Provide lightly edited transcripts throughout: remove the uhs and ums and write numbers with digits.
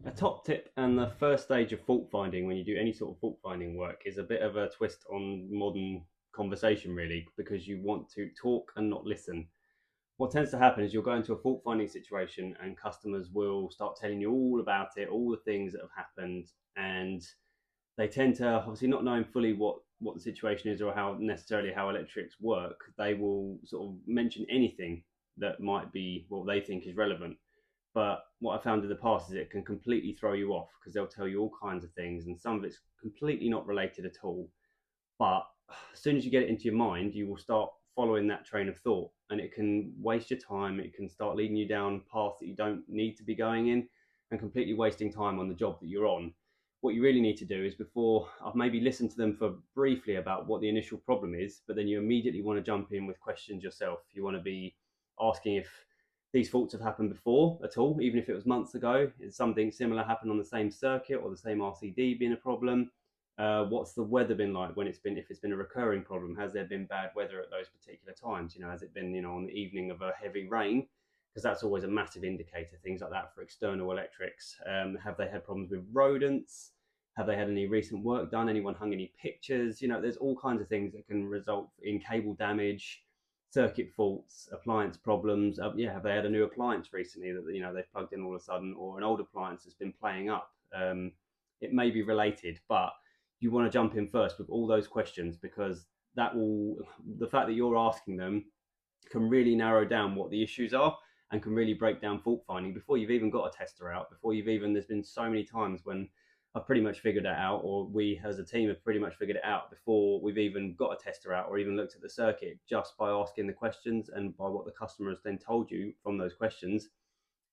A top tip and the first stage of fault finding when you do any sort of fault finding work is a bit of a twist on modern conversation, really, because you want to talk and not listen. What tends to happen is you'll go into a fault finding situation and customers will start telling you all about it, all the things that have happened, and they tend to, obviously not knowing fully what the situation is or how necessarily how electrics work, they will sort of mention anything that might be what they think is relevant. But what I found in the past is it can completely throw you off because they'll tell you all kinds of things, and some of it's completely not related at all. But as soon as you get it into your mind, you will start following that train of thought, and it can waste your time. It can start leading you down paths that you don't need to be going in, and completely wasting time on the job that you're on. What you really need to do is, before I've maybe listened to them for briefly about what the initial problem is, but then you immediately want to jump in with questions yourself. You want to be asking if these faults have happened before at all, even if it was months ago. Is something similar happened on the same circuit or the same RCD being a problem? What's the weather been like when it's been, if it's been a recurring problem? Has there been bad weather at those particular times? Has it been, on the evening of a heavy rain? Because that's always a massive indicator. Things like that for external electrics. Have they had problems with rodents? Have they had any recent work done? Anyone hung any pictures? There's all kinds of things that can result in cable damage, circuit faults, appliance problems. Yeah, have they had a new appliance recently that they've plugged in all of a sudden, or an old appliance that's been playing up? It may be related, but you want to jump in first with all those questions, because the fact that you're asking them can really narrow down what the issues are and can really break down fault finding before you've even got a tester out. Before you've even, there's been so many times when I've pretty much figured it out, or we as a team have pretty much figured it out before we've even got a tester out or even looked at the circuit, just by asking the questions and by what the customer has then told you from those questions.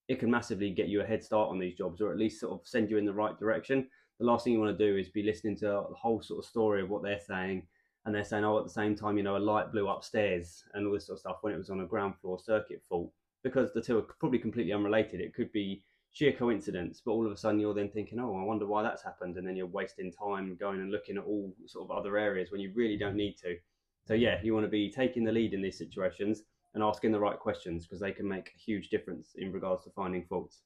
It can massively get you a head start on these jobs, or at least sort of send you in the right direction. The last thing you want to do is be listening to the whole sort of story of what they're saying, and they're saying, oh, at the same time, a light blew upstairs and all this sort of stuff when it was on a ground floor circuit fault, because the two are probably completely unrelated. It could be sheer coincidence, but all of a sudden you're then thinking, oh, I wonder why that's happened, and then you're wasting time going and looking at all sort of other areas when you really don't need to. So yeah, you want to be taking the lead in these situations and asking the right questions, because they can make a huge difference in regards to finding faults.